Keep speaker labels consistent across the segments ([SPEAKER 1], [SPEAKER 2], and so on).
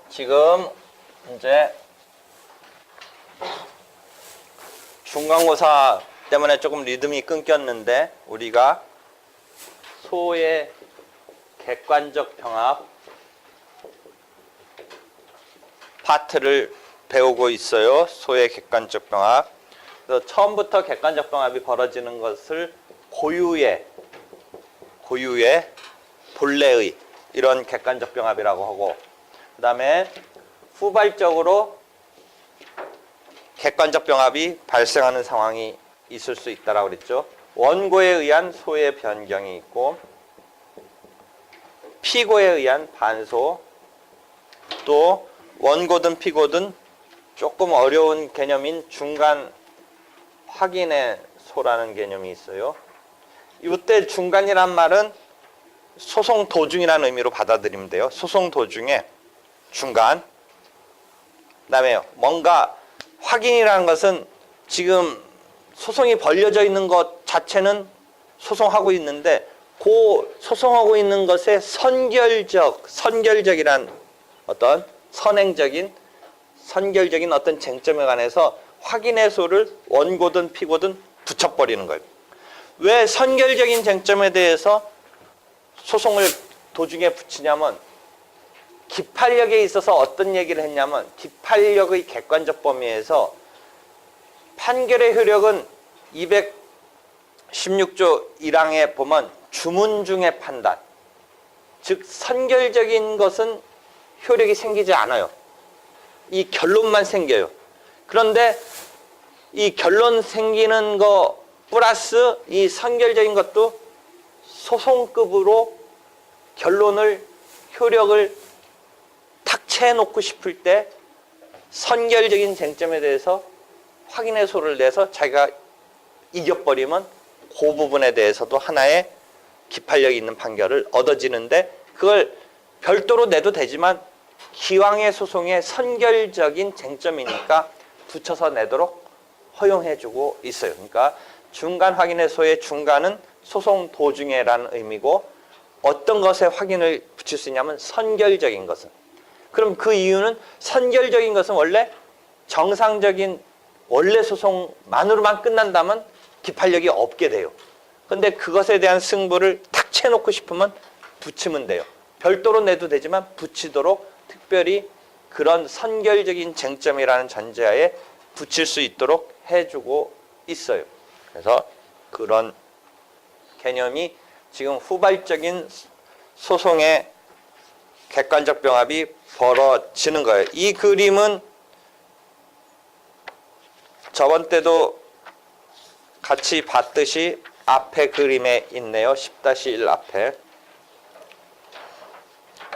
[SPEAKER 1] 지금 이제 중간고사 때문에 조금 리듬이 끊겼는데 우리가 소의 객관적 병합 파트를 배우고 있어요. 소의 객관적 병합. 그래서 처음부터 객관적 병합이 벌어지는 것을 고유의 본래의 이런 객관적 병합이라고 하고, 그 다음에 후발적으로 객관적 병합이 발생하는 상황이 있을 수 있다라고 그랬죠. 원고에 의한 소의 변경이 있고, 피고에 의한 반소, 또 원고든 피고든 조금 어려운 개념인 중간 확인의 소라는 개념이 있어요. 이때 중간이란 말은 소송 도중이라는 의미로 받아들이면 돼요. 소송 도중에 중간. 그 다음에 뭔가 확인이라는 것은 지금 소송이 벌려져 있는 것 자체는 소송하고 있는데 그 소송하고 있는 것의 선결적이란 어떤 선결적인 어떤 쟁점에 관해서 확인의 소를 원고든 피고든 붙여버리는 거예요. 왜 선결적인 쟁점에 대해서 소송을 도중에 붙이냐면, 기판력에 있어서 어떤 얘기를 했냐면, 기판력의 객관적 범위에서 판결의 효력은 216조 1항에 보면 주문 중의 판단, 즉 선결적인 것은 효력이 생기지 않아요. 이 결론만 생겨요. 그런데 이 결론 생기는 거 플러스 이 선결적인 것도 소송급으로 결론을, 효력을 탁취해놓고 싶을 때 선결적인 쟁점에 대해서 확인의 소를 내서 자기가 이겨버리면 그 부분에 대해서도 하나의 기판력이 있는 판결을 얻어지는데, 그걸 별도로 내도 되지만 기왕의 소송의 선결적인 쟁점이니까 붙여서 내도록 허용해주고 있어요. 그러니까 중간 확인의 소의 중간은 소송 도중에라는 의미고, 어떤 것에 확인을 붙일 수 있냐면 선결적인 것은. 그럼 그 이유는 선결적인 것은 원래 정상적인 원래 소송만으로만 끝난다면 기판력이 없게 돼요. 근데 그것에 대한 승부를 탁 채놓고 싶으면 붙이면 돼요. 별도로 내도 되지만 붙이도록 특별히 그런 선결적인 쟁점이라는 전제하에 붙일 수 있도록 해주고 있어요. 그래서 그런 개념이 지금 후발적인 소송의 객관적 병합이 벌어지는 거예요. 이 그림은 저번 때도 같이 봤듯이 앞에 그림에 있네요. 10-1 앞에.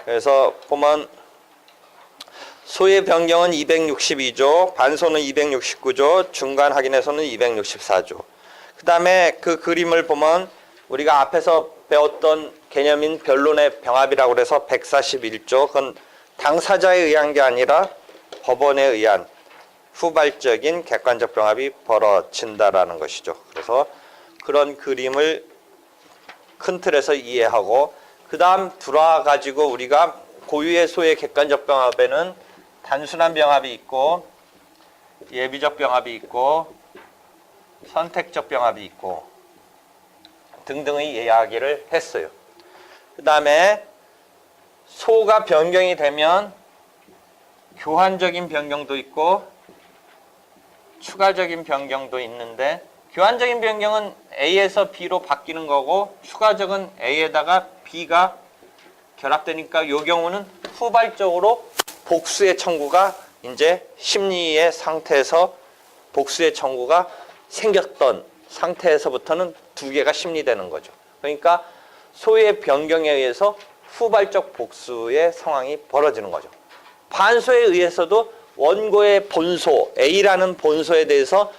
[SPEAKER 1] 그래서 보면 소의 변경은 262조, 반소는 269조, 중간 확인에서는 264조. 그 다음에 그 그림을 보면 우리가 앞에서 배웠던 개념인 변론의 병합이라고 해서 141조, 그건 당사자에 의한 게 아니라 법원에 의한 후발적인 객관적 병합이 벌어진다라는 것이죠. 그래서 그런 그림을 큰 틀에서 이해하고, 그 다음 들어와가지고 우리가 고유의 소의 객관적 병합에는 단순한 병합이 있고, 예비적 병합이 있고, 선택적 병합이 있고 등등의 이야기를 했어요. 그 다음에 소가 변경이 되면 교환적인 변경도 있고 추가적인 변경도 있는데, 교환적인 변경은 A에서 B로 바뀌는 거고 추가적은 A에다가 B가 결합되니까 이 경우는 후발적으로 복수의 청구가 이제 심리의 상태에서 복수의 청구가 생겼던 상태에서부터는 두 개가 심리되는 거죠. 그러니까 소의 변경에 의해서 후발적 복수의 상황이 벌어지는 거죠. 반소에 의해서도 원고의 본소, A라는 본소에 대해서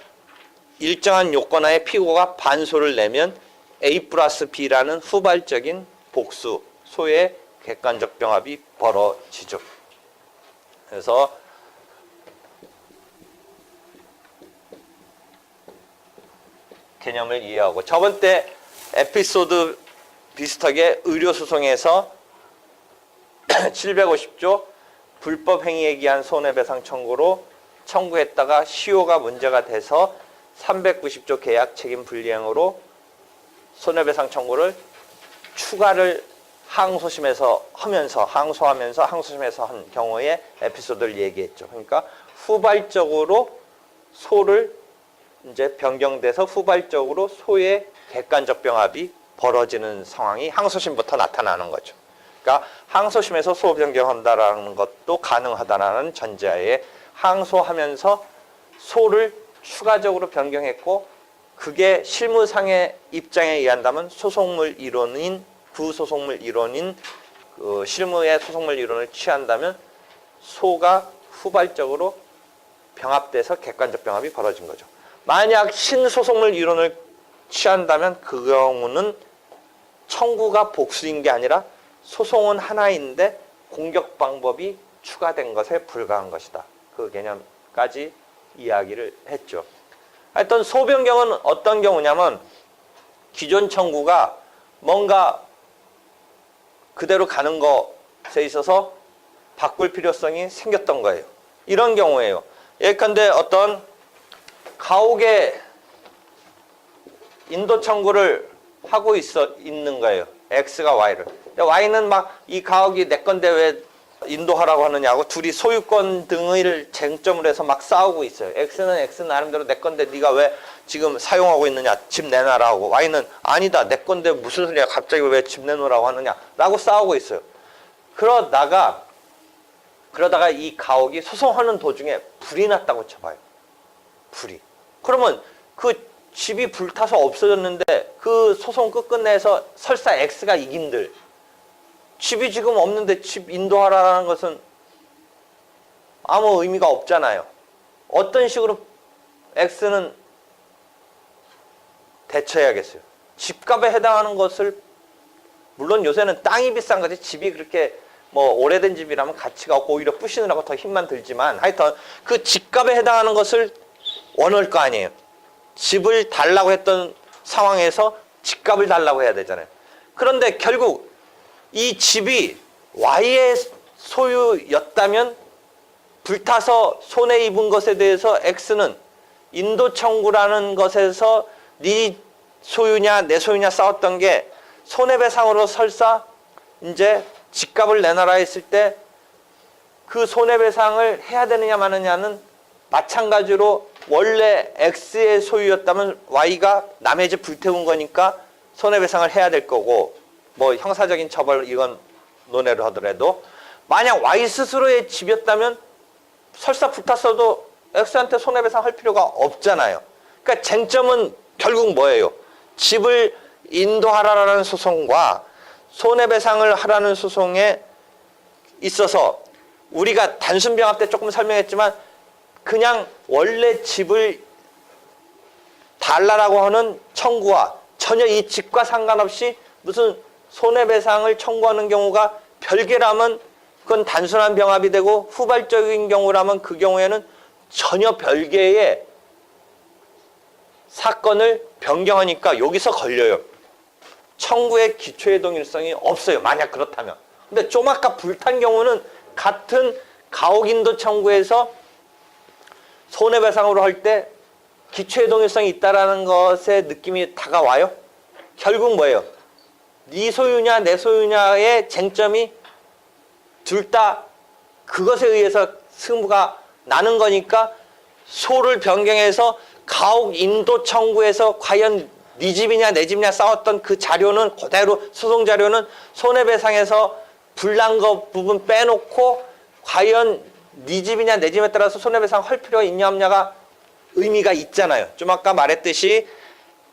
[SPEAKER 1] 일정한 요건하에 피고가 반소를 내면 A 플러스 B라는 후발적인 복수, 소의 객관적 병합이 벌어지죠. 그래서 개념을 이해하고, 저번 때 에피소드 비슷하게 의료소송에서 750조 불법 행위에 기한 손해배상 청구로 청구했다가 시효가 문제가 돼서 390조 계약 책임 불이행으로 손해배상 청구를 추가를 항소심에서 항소하면서 한 경우의 에피소드를 얘기했죠. 그러니까 후발적으로 소를 이제 변경돼서 후발적으로 소의 객관적 병합이 벌어지는 상황이 항소심부터 나타나는 거죠. 그러니까 항소심에서 소 변경한다라는 것도 가능하다라는 전제하에 항소하면서 소를 추가적으로 변경했고, 그게 실무상의 입장에 의한다면 소송물 이론인 부소송물 이론인 그 실무의 소송물 이론을 취한다면 소가 후발적으로 병합돼서 객관적 병합이 벌어진 거죠. 만약 신소송물 이론을 취한다면 그 경우는 청구가 복수인 게 아니라 소송은 하나인데 공격 방법이 추가된 것에 불과한 것이다. 그 개념까지 이야기를 했죠. 하여튼 소변경은 어떤 경우냐면 기존 청구가 뭔가 그대로 가는 것에 있어서 바꿀 필요성이 생겼던 거예요. 이런 경우에요. 예컨대 어떤 가옥에 인도 청구를 하고 있는 거예요. X가 Y를. Y는 막 이 가옥이 내 건데 왜 인도하라고 하느냐고 둘이 소유권 등을 쟁점으로 해서 막 싸우고 있어요. X는 나름대로 내 건데 네가 왜 지금 사용하고 있느냐, 집 내놔라고. Y는 아니다, 내 건데 무슨 소리야, 갑자기 왜 집 내놓으라고 하느냐 라고 싸우고 있어요. 그러다가 이 가옥이 소송하는 도중에 불이 났다고 쳐봐요. 불이. 그러면 그 집이 불타서 없어졌는데 그 소송 끝내서 설사 X가 이긴들, 집이 지금 없는데 집 인도하라는 것은 아무 의미가 없잖아요. 어떤 식으로 X는 대처해야겠어요. 집값에 해당하는 것을, 물론 요새는 땅이 비싼 거지 집이 그렇게 뭐 오래된 집이라면 가치가 없고 오히려 부시느라고 더 힘만 들지만, 하여튼 그 집값에 해당하는 것을 원할 거 아니에요. 집을 달라고 했던 상황에서 집값을 달라고 해야 되잖아요. 그런데 결국 이 집이 Y의 소유였다면 불타서 손해 입은 것에 대해서 X는 인도 청구라는 것에서 네 소유냐 내 소유냐 싸웠던 게 손해배상으로 설사 이제 집값을 내놔라 했을 때 그 손해배상을 해야 되느냐 마느냐는 마찬가지로 원래 X의 소유였다면 Y가 남의 집 불태운 거니까 손해배상을 해야 될 거고, 뭐 형사적인 처벌 이건 논의를 하더라도, 만약 Y 스스로의 집이었다면 설사 불탔어도 X한테 손해배상 할 필요가 없잖아요. 그러니까 쟁점은 결국 뭐예요? 집을 인도하라는 소송과 손해배상을 하라는 소송에 있어서 우리가 단순 병합 때 조금 설명했지만 그냥 원래 집을 달라라고 하는 청구와 전혀 이 집과 상관없이 무슨 손해배상을 청구하는 경우가 별개라면 그건 단순한 병합이 되고, 후발적인 경우라면 그 경우에는 전혀 별개의 사건을 변경하니까 여기서 걸려요. 청구의 기초의 동일성이 없어요. 만약 그렇다면. 근데 좀 아까 불탄 경우는 같은 가옥인도 청구에서 손해배상으로 할 때 기초의 동일성이 있다라는 것의 느낌이 다가와요. 결국 뭐예요? 네 소유냐 내 소유냐의 쟁점이 둘 다 그것에 의해서 승부가 나는 거니까 소를 변경해서 가옥 인도 청구에서 과연 네 집이냐 내 집이냐 싸웠던 그 자료는 그대로, 소송 자료는 손해배상에서 불난 거 부분 빼놓고 과연 네 집이냐 내 집에 따라서 손해배상 할 필요가 있냐 없냐가 의미가 있잖아요. 좀 아까 말했듯이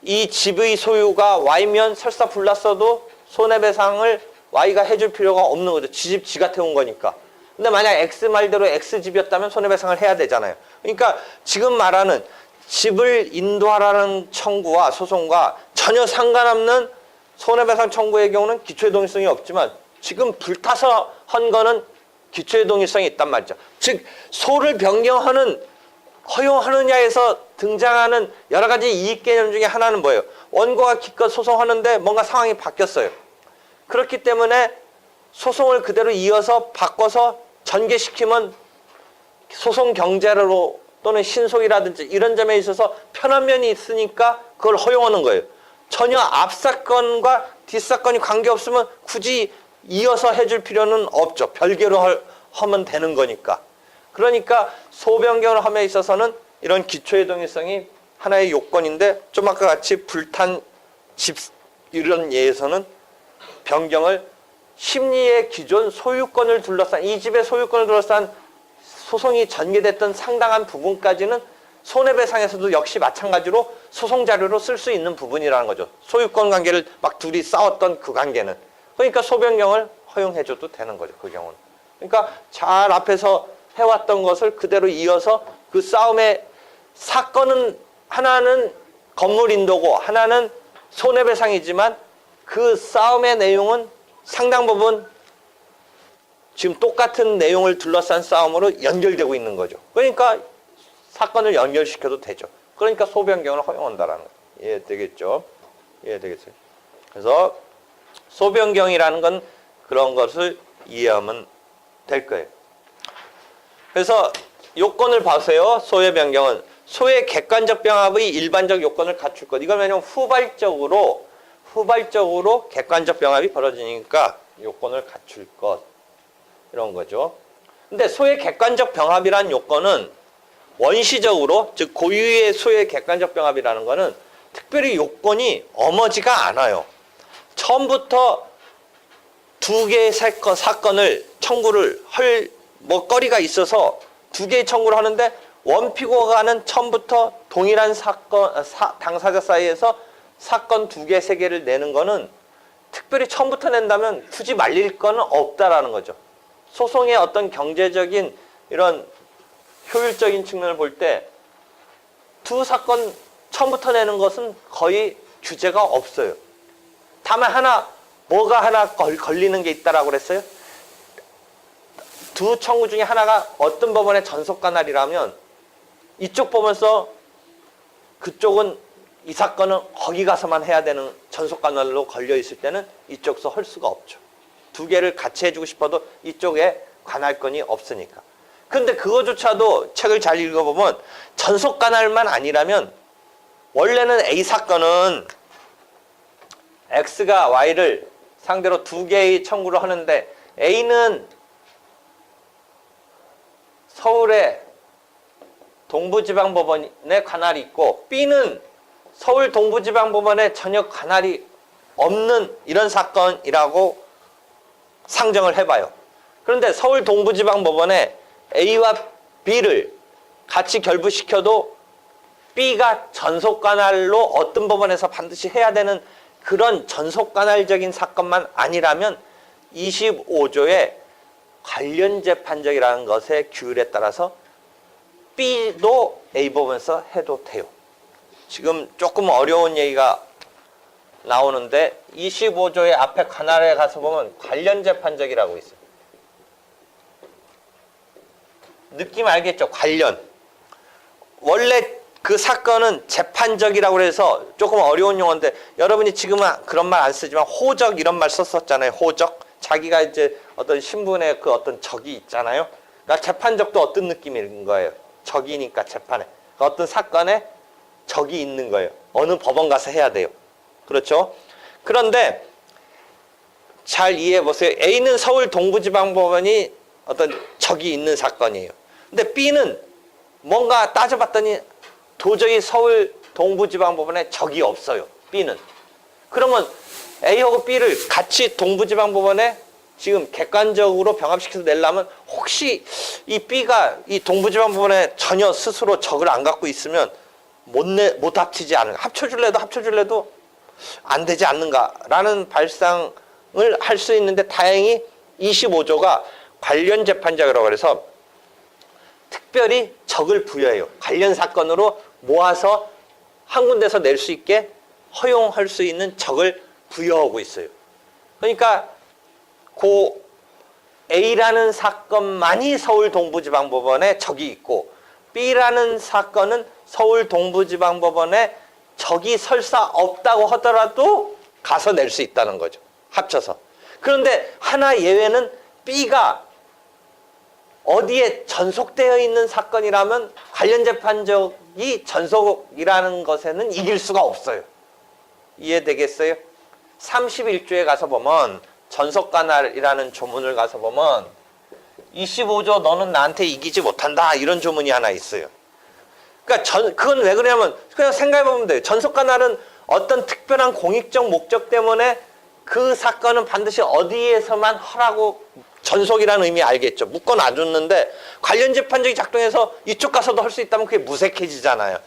[SPEAKER 1] 이 집의 소유가 Y면 설사 불났어도 손해배상을 Y가 해줄 필요가 없는 거죠. 지 집 지가 태운 거니까. 근데 만약 X 말대로 X 집이었다면 손해배상을 해야 되잖아요. 그러니까 지금 말하는 집을 인도하라는 청구와 소송과 전혀 상관없는 손해배상 청구의 경우는 기초의 동일성이 없지만, 지금 불타서 한 거는 기초의 동일성이 있단 말이죠. 즉 소를 변경하는 허용하느냐에서 등장하는 여러 가지 이익 개념 중에 하나는 뭐예요? 원고가 기껏 소송하는데 뭔가 상황이 바뀌었어요. 그렇기 때문에 소송을 그대로 이어서 바꿔서 전개시키면 소송 경제로 또는 신속이라든지 이런 점에 있어서 편한 면이 있으니까 그걸 허용하는 거예요. 전혀 앞사건과 뒷사건이 관계없으면 굳이 이어서 해줄 필요는 없죠. 별개로 하면 되는 거니까. 그러니까 소변경을 함에 있어서는 이런 기초의 동일성이 하나의 요건인데, 좀 아까 같이 불탄 집 이런 예에서는 변경을 심리의 기존 소유권을 둘러싼, 이 집의 소유권을 둘러싼 소송이 전개됐던 상당한 부분까지는 손해배상에서도 역시 마찬가지로 소송 자료로 쓸 수 있는 부분이라는 거죠. 소유권 관계를 막 둘이 싸웠던 그 관계는. 그러니까 소변경을 허용해줘도 되는 거죠. 그 경우는. 그러니까 잘 앞에서 해왔던 것을 그대로 이어서 그 싸움의 사건은 하나는 건물 인도고 하나는 손해배상이지만 그 싸움의 내용은 상당 부분 지금 똑같은 내용을 둘러싼 싸움으로 연결되고 있는 거죠. 그러니까 사건을 연결시켜도 되죠. 그러니까 소변경을 허용한다라는 거예요. 이해되겠죠? 이해되겠어요? 그래서 소변경이라는 건 그런 것을 이해하면 될 거예요. 그래서 요건을 보세요. 소의 변경은 소의 객관적 병합의 일반적 요건을 갖출 것. 이건 왜냐면 후발적으로 객관적 병합이 벌어지니까 요건을 갖출 것. 이런 거죠. 근데 소의 객관적 병합이라는 요건은 원시적으로, 즉 고유의 소의 객관적 병합이라는 거는 특별히 요건이 엄하지가 않아요. 처음부터 두 개의 사건을 청구를 할 거리가 있어서 두 개의 청구를 하는데 원피고가는 처음부터 동일한 사건, 당사자 사이에서 사건 두 개, 세 개를 내는 거는 특별히 처음부터 낸다면 굳이 말릴 거는 없다라는 거죠. 소송의 어떤 경제적인 이런 효율적인 측면을 볼 때 두 사건 처음부터 내는 것은 거의 규제가 없어요. 다만 뭐가 하나 걸리는 게 있다라고 그랬어요? 두 청구 중에 하나가 어떤 법원의 전속관할이라면 이쪽 보면서 그쪽은 이 사건은 거기 가서만 해야 되는 전속관할로 걸려 있을 때는 이쪽서 할 수가 없죠. 두 개를 같이 해주고 싶어도 이쪽에 관할권이 없으니까. 근데 그거조차도 책을 잘 읽어보면 전속관할만 아니라면 원래는 A 사건은 X가 Y를 상대로 두 개의 청구를 하는데 A는 서울의 동부지방법원에 관할이 있고 B는 서울 동부지방법원에 전혀 관할이 없는 이런 사건이라고 상정을 해봐요. 그런데 서울 동부지방법원에 A와 B를 같이 결부시켜도 B가 전속관할로 어떤 법원에서 반드시 해야 되는 그런 전속관할적인 사건만 아니라면 25조의 관련재판적이라는 것의 규율에 따라서 B도 A법원에서 해도 돼요. 지금 조금 어려운 얘기가 나오는데 25조의 앞에 관할에 가서 보면 관련재판적이라고 있어요. 느낌 알겠죠? 관련. 원래 그 사건은 재판적이라고 해서 조금 어려운 용어인데 여러분이 지금은 그런 말 안 쓰지만 호적 이런 말 썼었잖아요. 호적. 자기가 이제 어떤 신분의 그 어떤 적이 있잖아요. 그러니까 재판적도 어떤 느낌인 거예요. 적이니까 재판에. 그러니까 어떤 사건에 적이 있는 거예요. 어느 법원 가서 해야 돼요. 그렇죠? 그런데 잘 이해해 보세요. A는 서울 동부지방법원이 어떤 적이 있는 사건이에요. 근데 B는 뭔가 따져봤더니 도저히 서울 동부지방법원에 적이 없어요. B는. 그러면 A하고 B를 같이 동부지방법원에 지금 객관적으로 병합시켜서 내려면 혹시 이 B가 이 동부지방법원에 전혀 스스로 적을 안 갖고 있으면 못 합치지 않을까. 합쳐줄래도 안 되지 않는가라는 발상을 할 수 있는데 다행히 25조가 관련 재판적이라고 해서 특별히 적을 부여해요. 관련 사건으로 모아서 한 군데서 낼 수 있게 허용할 수 있는 적을 부여하고 있어요. 그러니까 그 A라는 사건만이 서울 동부지방법원에 적이 있고 B라는 사건은 서울 동부지방법원에 적이 설사 없다고 하더라도 가서 낼 수 있다는 거죠. 합쳐서. 그런데 하나 예외는 B가 어디에 전속되어 있는 사건이라면 관련 재판적이 전속이라는 것에는 이길 수가 없어요. 이해되겠어요? 31조에 가서 보면 전속관할이라는 조문을 가서 보면 25조 너는 나한테 이기지 못한다 이런 조문이 하나 있어요. 그러니까 그건 왜 그러냐면 그냥 생각해보면 돼요. 전속관할은 어떤 특별한 공익적 목적 때문에 그 사건은 반드시 어디에서만 하라고 전속이라는 의미 알겠죠. 묶어놔줬는데 관련 재판적이 작동해서 이쪽 가서도 할 수 있다면 그게 무색해지잖아요.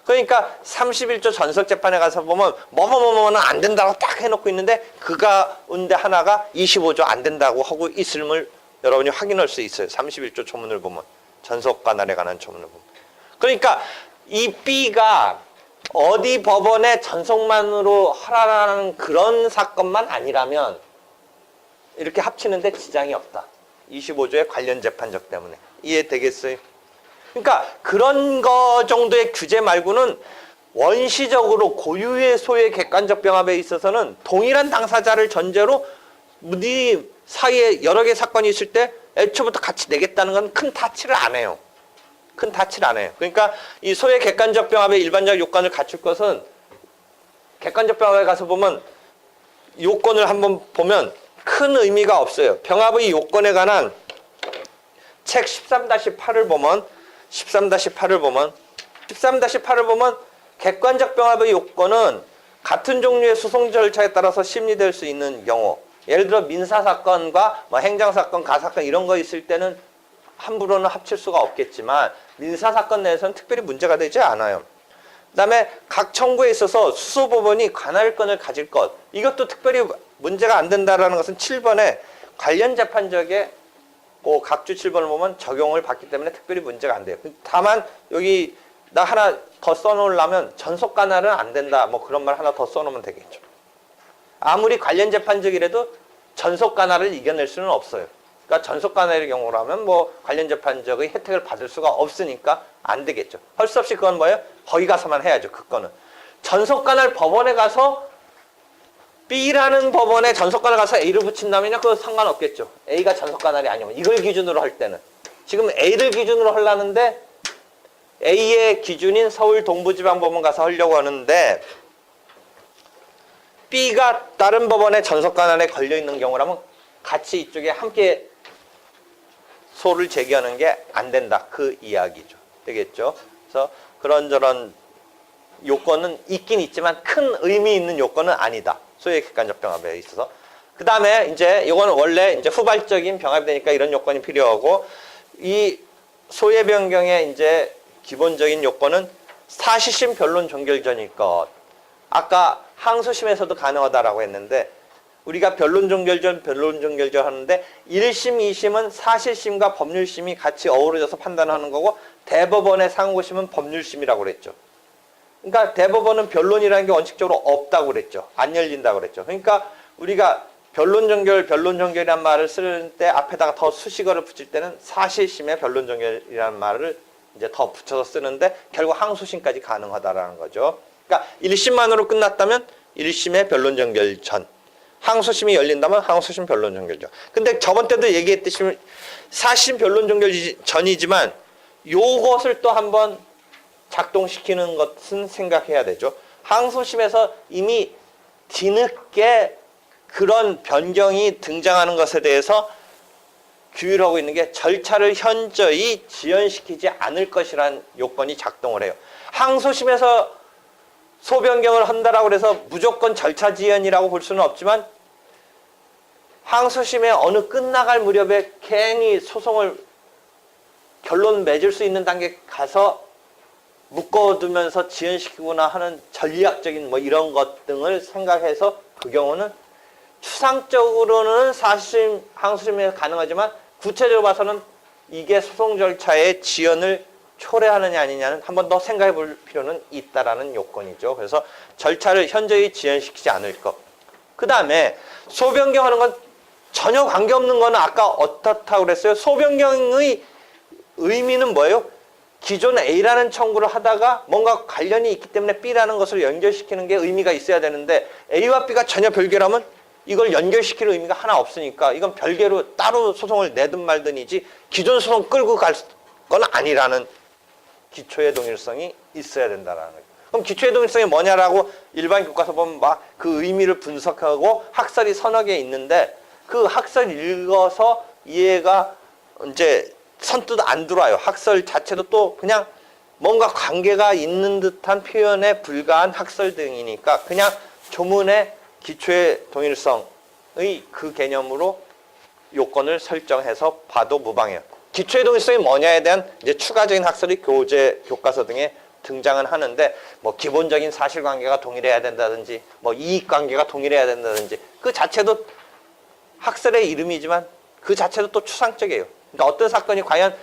[SPEAKER 1] 그러니까 31조 전속재판에 가서 보면 뭐뭐뭐뭐는 안 된다고 딱 해놓고 있는데 그 가운데 하나가 25조 안 된다고 하고 있음을 여러분이 확인할 수 있어요. 31조 조문을 보면 전속관할에 관한 조문을 보면. 그러니까 이 B가 어디 법원에 전속만으로 하라는 그런 사건만 아니라면 이렇게 합치는데 지장이 없다. 25조의 관련 재판적 때문에. 이해되겠어요? 그러니까 그런 거 정도의 규제 말고는 원시적으로 고유의 소유의 객관적 병합에 있어서는 동일한 당사자를 전제로 네 사이에 여러 개의 사건이 있을 때 애초부터 같이 내겠다는 건 큰 타치를 안 해요. 큰 타치를 안 해요. 그러니까 이 소유의 객관적 병합의 일반적 요건을 갖출 것은 객관적 병합에 가서 보면 요건을 한번 보면 큰 의미가 없어요. 병합의 요건에 관한 책 13-8을 보면 13-8을 보면 객관적 병합의 요건은 같은 종류의 소송 절차에 따라서 심리될 수 있는 경우, 예를 들어 민사사건과 뭐 행정사건, 가사건 이런 거 있을 때는 함부로는 합칠 수가 없겠지만 민사사건 내에서는 특별히 문제가 되지 않아요. 그 다음에 각 청구에 있어서 수소법원이 관할권을 가질 것, 이것도 특별히 문제가 안 된다라는 것은 7번에 관련 재판적에 각주 7번을 보면 적용을 받기 때문에 특별히 문제가 안 돼요. 다만 여기 나 하나 더 써놓으려면 전속관할은 안 된다 뭐 그런 말 하나 더 써놓으면 되겠죠. 아무리 관련 재판적이라도 전속관할을 이겨낼 수는 없어요. 그러니까 전속관할의 경우라면 뭐 관련 재판적의 혜택을 받을 수가 없으니까 안 되겠죠. 할 수 없이 그건 뭐예요? 거기 가서만 해야죠. 그거는. 전속관할 법원에 가서 B라는 법원에 전속관할 가서 A를 붙인다면요, 그거 상관없겠죠. A가 전속관할이 아니면 이걸 기준으로 할 때는 지금 A를 기준으로 하려는데 A의 기준인 서울 동부지방법원 가서 하려고 하는데 B가 다른 법원의 전속관할에 걸려 있는 경우라면 같이 이쪽에 함께 소를 제기하는 게 안 된다. 그 이야기죠. 되겠죠? 그래서 그런저런 요건은 있긴 있지만 큰 의미 있는 요건은 아니다. 소유의 객관적 병합에 있어서. 그 다음에 이제 이거는 원래 이제 후발적인 병합이 되니까 이런 요건이 필요하고, 이 소유의 변경의 이제 기본적인 요건은 사실심 변론 종결 전일 것. 아까 항소심에서도 가능하다라고 했는데 우리가 변론 종결전 하는데 1심, 2심은 사실심과 법률심이 같이 어우러져서 판단하는 거고 대법원의 상고심은 법률심이라고 그랬죠. 그러니까 대법원은 변론이라는 게 원칙적으로 없다고 그랬죠. 안 열린다고 그랬죠. 그러니까 우리가 변론종결이라는 말을 쓸 때 앞에다가 더 수식어를 붙일 때는 사실심의 변론종결이라는 말을 이제 더 붙여서 쓰는데 결국 항소심까지 가능하다라는 거죠. 그러니까 1심만으로 끝났다면 1심의 변론종결 전, 항소심이 열린다면 항소심 변론종결 전. 근데 저번 때도 얘기했듯이 사심 변론종결 전이지만 요것을 또 한번 작동시키는 것은 생각해야 되죠. 항소심에서 이미 뒤늦게 그런 변경이 등장하는 것에 대해서 규율하고 있는 게 절차를 현저히 지연시키지 않을 것이라는 요건이 작동을 해요. 항소심에서 소변경을 한다라고 해서 무조건 절차 지연이라고 볼 수는 없지만 항소심에 어느 끝나갈 무렵에 괜히 소송을 결론 맺을 수 있는 단계 가서 묶어두면서 지연시키거나 하는 전략적인 뭐 이런 것 등을 생각해서 그 경우는 추상적으로는 사실 항소심에 가능하지만 구체적으로 봐서는 이게 소송 절차의 지연을 초래하느냐 아니냐는 한 번 더 생각해 볼 필요는 있다라는 요건이죠. 그래서 절차를 현저히 지연시키지 않을 것. 그 다음에 소변경하는 건 전혀 관계없는 거는 아까 어떻다고 그랬어요? 소변경의 의미는 뭐예요? 기존 A라는 청구를 하다가 뭔가 관련이 있기 때문에 B라는 것을 연결시키는 게 의미가 있어야 되는데 A와 B가 전혀 별개라면 이걸 연결시킬 의미가 하나 없으니까 이건 별개로 따로 소송을 내든 말든이지 기존 소송 끌고 갈 건 아니라는 기초의 동일성이 있어야 된다는 거예요. 그럼 기초의 동일성이 뭐냐라고 일반 교과서 보면 막 그 의미를 분석하고 학설이 서너 개 있는데 그 학설 읽어서 이해가 이제 선뜻 안 들어와요. 학설 자체도 또 그냥 뭔가 관계가 있는 듯한 표현에 불과한 학설 등이니까 그냥 조문의 기초의 동일성의 그 개념으로 요건을 설정해서 봐도 무방해요. 기초의 동일성이 뭐냐에 대한 이제 추가적인 학설이 교재, 교과서 등에 등장은 하는데 뭐 기본적인 사실관계가 동일해야 된다든지 뭐 이익관계가 동일해야 된다든지 그 자체도 학설의 이름이지만 그 자체도 또 추상적이에요. 그러니까 어떤 사건이 과연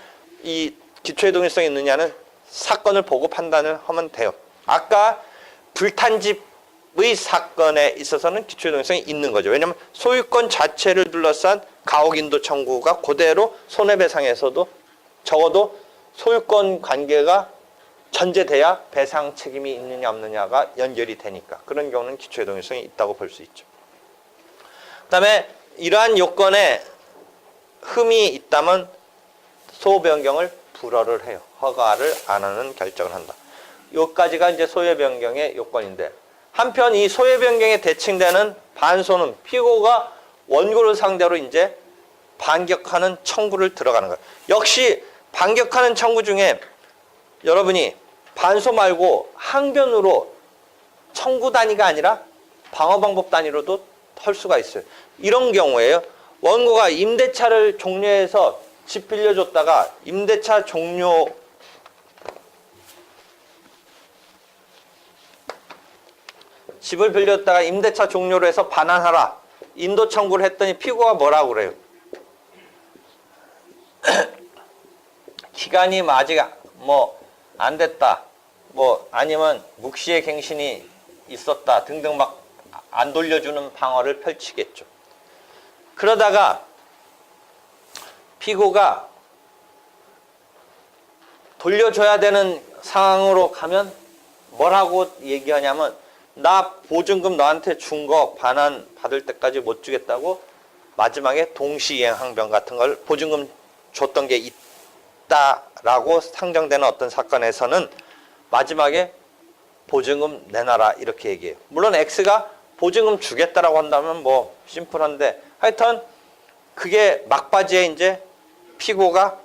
[SPEAKER 1] 이 기초의 동일성이 있느냐는 사건을 보고 판단을 하면 돼요. 아까 불탄집의 사건에 있어서는 기초의 동일성이 있는 거죠. 왜냐하면 소유권 자체를 둘러싼 가혹인도 청구가 그대로 손해배상에서도 적어도 소유권 관계가 전제돼야 배상 책임이 있느냐 없느냐가 연결이 되니까 그런 경우는 기초의 동일성이 있다고 볼 수 있죠. 그 다음에 이러한 요건에 흠이 있다면 소호 변경을 불허를 해요. 허가를 안 하는 결정을 한다. 요까지가 이제 소외 변경의 요건인데 한편 이 소외 변경에 대칭되는 반소는 피고가 원고를 상대로 이제 반격하는 청구를 들어가는 거예요. 역시 반격하는 청구 중에 여러분이 반소 말고 항변으로 청구 단위가 아니라 방어 방법 단위로도 할 수가 있어요. 이런 경우에요. 원고가 임대차를 종료해서 집 빌려줬다가 임대차 종료 집을 빌렸다가 임대차 종료로 해서 반환하라. 인도 청구를 했더니 피고가 뭐라고 그래요? 기간이 아직 뭐 안 됐다. 뭐 아니면 묵시의 갱신이 있었다 등등 막 안 돌려주는 방어를 펼치겠죠. 그러다가 피고가 돌려줘야 되는 상황으로 가면 뭐라고 얘기하냐면 나 보증금 너한테 준 거 반환 받을 때까지 못 주겠다고 마지막에 동시이행 항변 같은 걸 보증금 줬던 게 있다라고 상정되는 어떤 사건에서는 마지막에 보증금 내놔라 이렇게 얘기해요. 물론 X가 보증금 주겠다라고 한다면 뭐 심플한데 하여튼 그게 막바지에 이제 피고가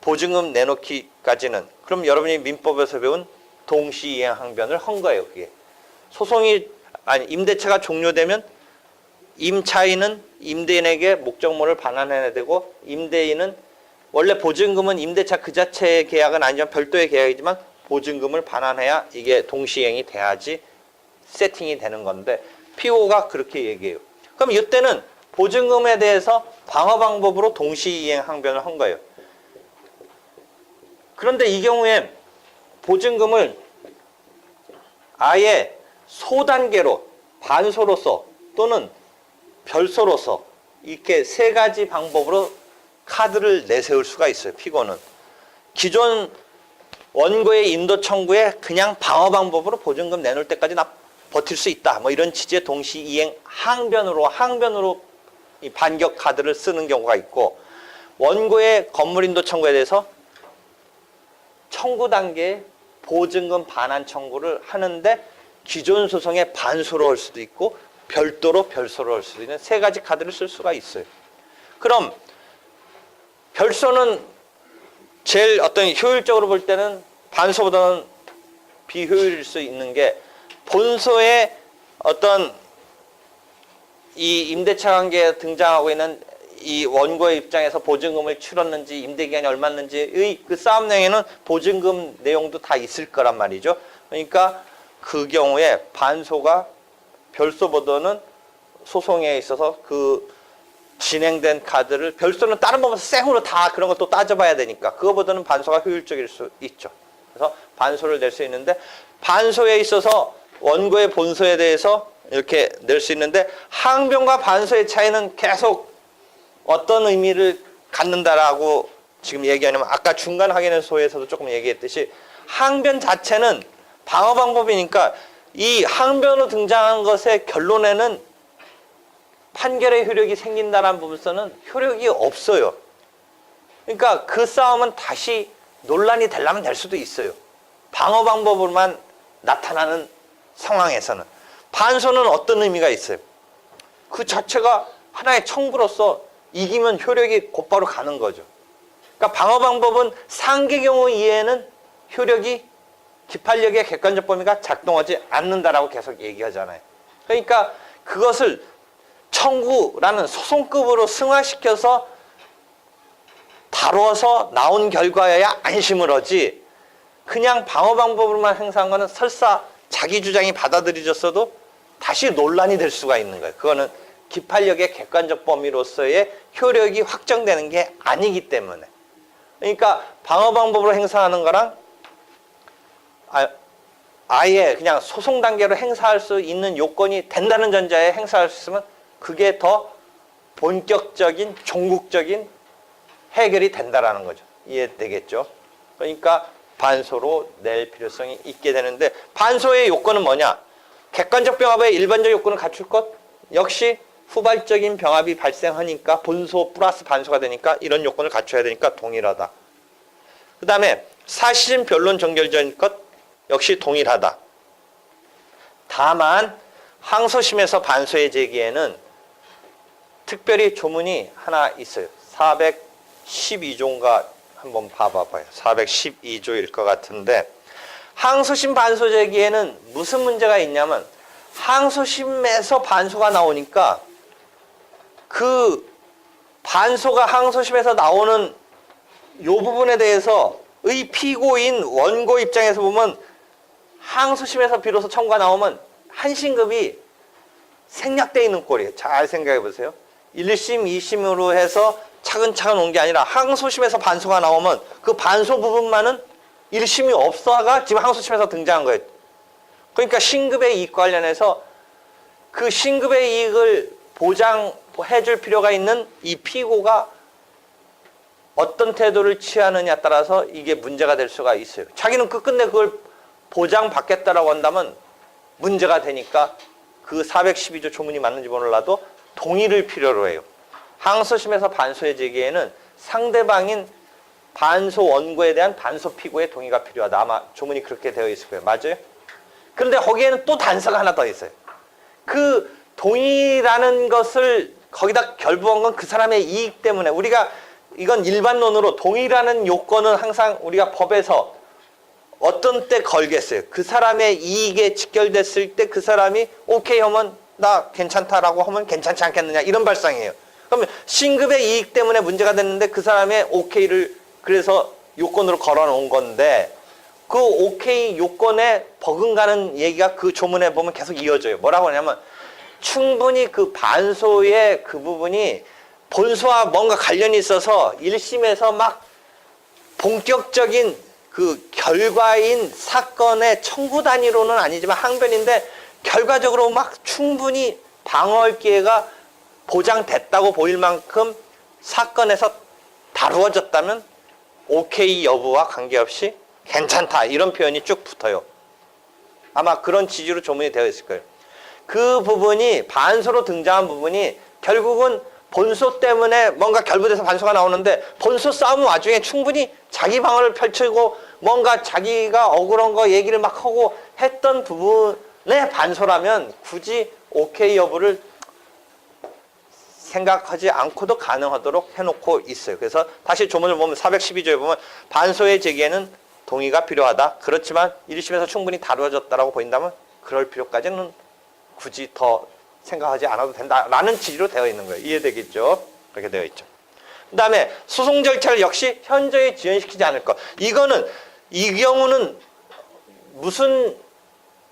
[SPEAKER 1] 보증금 내놓기까지는 그럼 여러분이 민법에서 배운 동시이행 항변을 한 거예요. 그게 소송이 아니 임대차가 종료되면 임차인은 임대인에게 목적물을 반환해야 되고 임대인은 원래 보증금은 임대차 그 자체의 계약은 아니지만 별도의 계약이지만 보증금을 반환해야 이게 동시이행이 돼야지 세팅이 되는 건데 피고가 그렇게 얘기해요. 그럼 이때는 보증금에 대해서 방어 방법으로 동시이행 항변을 한 거예요. 그런데 이 경우에 보증금을 아예 소단계로 반소로서 또는 별소로서 이렇게 세 가지 방법으로 카드를 내세울 수가 있어요. 피고는 기존 원고의 인도 청구에 그냥 방어 방법으로 보증금 내놓을 때까지 나 버틸 수 있다. 뭐 이런 취지의 동시이행 항변으로 이 반격 카드를 쓰는 경우가 있고 원고의 건물인도 청구에 대해서 청구 단계에 보증금 반환 청구를 하는데 기존 소송의 반소로 할 수도 있고 별도로 별소로 할 수도 있는 세 가지 카드를 쓸 수가 있어요. 그럼 별소는 제일 어떤 효율적으로 볼 때는 반소보다는 비효율일 수 있는 게 본소의 어떤 이 임대차 관계에 등장하고 있는 이 원고의 입장에서 보증금을 치렀는지 임대기간이 얼마였는지의 그 싸움 내용에는 보증금 내용도 다 있을 거란 말이죠. 그러니까 그 경우에 반소가 별소보다는 소송에 있어서 그 진행된 카드를 별소는 다른 법에서 생으로 다 그런 것도 따져봐야 되니까 그거보다는 반소가 효율적일 수 있죠. 그래서 반소를 낼 수 있는데 반소에 있어서 원고의 본소에 대해서 이렇게 낼 수 있는데 항변과 반소의 차이는 계속 어떤 의미를 갖는다라고 지금 얘기하냐면 아까 중간 확인의 소에서도 조금 얘기했듯이 항변 자체는 방어 방법이니까 이 항변으로 등장한 것의 결론에는 판결의 효력이 생긴다는 부분에서는 효력이 없어요. 그러니까 그 싸움은 다시 논란이 되려면 될 수도 있어요. 방어 방법으로만 나타나는 상황에서는. 반소는 어떤 의미가 있어요? 그 자체가 하나의 청구로서 이기면 효력이 곧바로 가는 거죠. 그러니까 방어 방법은 상계 경우 이외에는 효력이 기판력의 객관적 범위가 작동하지 않는다라고 계속 얘기하잖아요. 그러니까 그것을 청구라는 소송급으로 승화시켜서 다뤄서 나온 결과여야 안심을 하지 그냥 방어 방법으로만 행사한 거는 설사 자기 주장이 받아들여졌어도 다시 논란이 될 수가 있는 거예요. 그거는 기판력의 객관적 범위로서의 효력이 확정되는 게 아니기 때문에. 그러니까 방어 방법으로 행사하는 거랑 아예 그냥 소송 단계로 행사할 수 있는 요건이 된다는 전제에 행사할 수 있으면 그게 더 본격적인 종국적인 해결이 된다라는 거죠. 이해되겠죠? 그러니까 반소로 낼 필요성이 있게 되는데 반소의 요건은 뭐냐? 객관적 병합의 일반적 요건을 갖출 것 역시 후발적인 병합이 발생하니까 본소 플러스 반소가 되니까 이런 요건을 갖춰야 되니까 동일하다. 그 다음에 사실은 변론 정결적인 것 역시 동일하다. 다만 항소심에서 반소의 제기에는 특별히 조문이 하나 있어요. 412조인가 한번 봐봐요. 412조일 것 같은데 항소심 반소 제기에는 무슨 문제가 있냐면 항소심에서 반소가 나오니까 그 반소가 항소심에서 나오는 요 부분에 대해서 의 피고인 원고 입장에서 보면 항소심에서 비로소 청구가 나오면 한신급이 생략되어 있는 꼴이에요. 잘 생각해 보세요. 1심, 2심으로 해서 차근차근 온 게 아니라 항소심에서 반소가 나오면 그 반소 부분만은 1심이 없어가 지금 항소심에서 등장한 거예요. 그러니까 신급의 이익 관련해서 그 신급의 이익을 보장해 줄 필요가 있는 이 피고가 어떤 태도를 취하느냐에 따라서 이게 문제가 될 수가 있어요. 자기는 끝끝내 그걸 보장받겠다라고 한다면 문제가 되니까 그 412조 조문이 맞는지 몰라도 동의를 필요로 해요. 항소심에서 반소의 제기에는 상대방인 반소 원고에 대한 반소 피고의 동의가 필요하다. 아마 조문이 그렇게 되어 있을 거예요. 맞아요? 그런데 거기에는 또 단서가 하나 더 있어요. 그 동의라는 것을 거기다 결부한 건 그 사람의 이익 때문에 우리가 이건 일반론으로 동의라는 요건은 항상 우리가 법에서 어떤 때 걸겠어요. 그 사람의 이익에 직결됐을 때 그 사람이 오케이 하면 나 괜찮다라고 하면 괜찮지 않겠느냐 이런 발상이에요. 그러면 신급의 이익 때문에 문제가 됐는데 그 사람의 오케이를 그래서 요건으로 걸어놓은 건데 그 오케이 요건에 버금가는 얘기가 그 조문에 보면 계속 이어져요. 뭐라고 하냐면 충분히 그 반소의 그 부분이 본소와 뭔가 관련이 있어서 1심에서 막 본격적인 그 결과인 사건의 청구 단위로는 아니지만 항변인데 결과적으로 막 충분히 방어할 기회가 보장됐다고 보일 만큼 사건에서 다루어졌다면 오케이 여부와 관계없이 괜찮다 이런 표현이 쭉 붙어요. 아마 그런 취지로 조문이 되어 있을 거예요. 그 부분이 반소로 등장한 부분이 결국은 본소 때문에 뭔가 결부돼서 반소가 나오는데 본소 싸움 와중에 충분히 자기 방어를 펼치고 뭔가 자기가 억울한 거 얘기를 막 하고 했던 부분의 반소라면 굳이 오케이 여부를 생각하지 않고도 가능하도록 해놓고 있어요. 그래서 다시 조문을 보면 412조에 보면 반소의 제기에는 동의가 필요하다. 그렇지만 1심에서 충분히 다루어졌다라고 보인다면 그럴 필요까지는 굳이 더 생각하지 않아도 된다라는 취지로 되어 있는 거예요. 이해되겠죠? 그렇게 되어 있죠. 그 다음에 소송 절차를 역시 현저히 지연시키지 않을 것. 이거는 이 경우는 무슨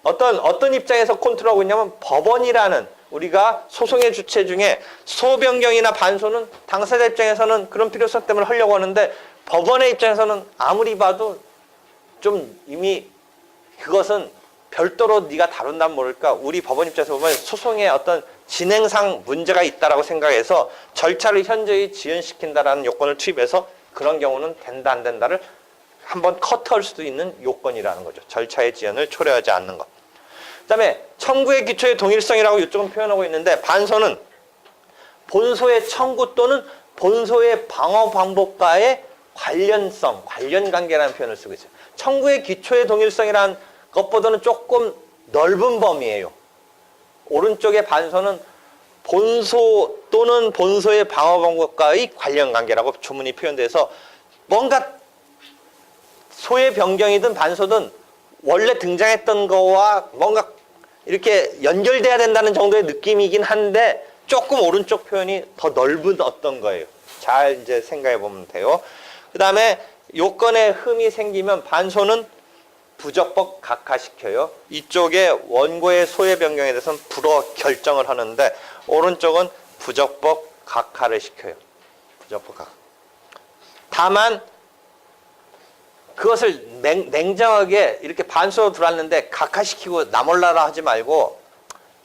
[SPEAKER 1] 어떤 입장에서 컨트롤하고 있냐면 법원이라는 우리가 소송의 주체 중에 소변경이나 반소는 당사자 입장에서는 그런 필요성 때문에 하려고 하는데 법원의 입장에서는 아무리 봐도 좀 이미 그것은 별도로 네가 다룬다면 모를까 우리 법원 입장에서 보면 소송의 어떤 진행상 문제가 있다라고 생각해서 절차를 현저히 지연시킨다라는 요건을 투입해서 그런 경우는 된다 안 된다를 한번 커트할 수도 있는 요건이라는 거죠. 절차의 지연을 초래하지 않는 것. 그 다음에 청구의 기초의 동일성이라고 이쪽은 표현하고 있는데 반소는 본소의 청구 또는 본소의 방어 방법과의 관련성, 관련관계라는 표현을 쓰고 있어요. 청구의 기초의 동일성이라는 것보다는 조금 넓은 범위예요. 오른쪽의 반소는 본소 또는 본소의 방어 방법과의 관련관계라고 조문이 표현돼서 뭔가 소의 변경이든 반소든 원래 등장했던 거와 뭔가 이렇게 연결돼야 된다는 정도의 느낌이긴 한데 조금 오른쪽 표현이 더 넓은 어떤 거예요. 잘 이제 생각해 보면 돼요. 그 다음에 요건에 흠이 생기면 반소는 부적법 각하시켜요. 이쪽에 원고의 소의 변경에 대해서는 불어 결정을 하는데 오른쪽은 부적법 각하를 시켜요. 부적법 각하. 다만 그것을 냉정하게 이렇게 반소로 들어왔는데 각하시키고 나몰라라 하지 말고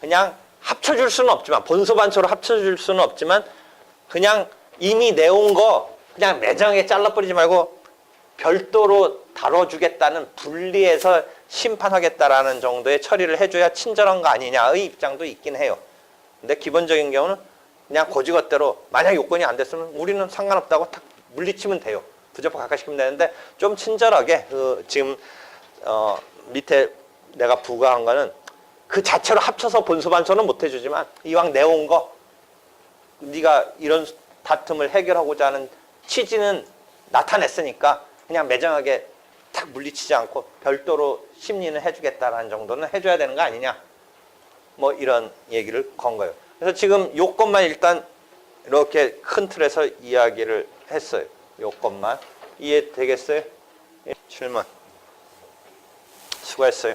[SPEAKER 1] 그냥 합쳐줄 수는 없지만 본소 반소로 합쳐줄 수는 없지만 그냥 이미 내온 거 그냥 매정하게 잘라버리지 말고 별도로 다뤄주겠다는 분리해서 심판하겠다라는 정도의 처리를 해줘야 친절한 거 아니냐의 입장도 있긴 해요. 근데 기본적인 경우는 그냥 고지것대로 만약 요건이 안 됐으면 우리는 상관없다고 탁 물리치면 돼요. 부적법 각하시키면 되는데 좀 친절하게 지금 밑에 내가 부과한 거는 그 자체로 합쳐서 본소 반소는 못 해주지만 이왕 내온 거 네가 이런 다툼을 해결하고자 하는 취지는 나타냈으니까 그냥 매정하게 탁 물리치지 않고 별도로 심리는 해주겠다라는 정도는 해줘야 되는 거 아니냐 뭐 이런 얘기를 건 거예요. 그래서 지금 요건만 일단 이렇게 큰 틀에서 이야기를 했어요. 요건만 이해되겠어요? 7번 수고했어요.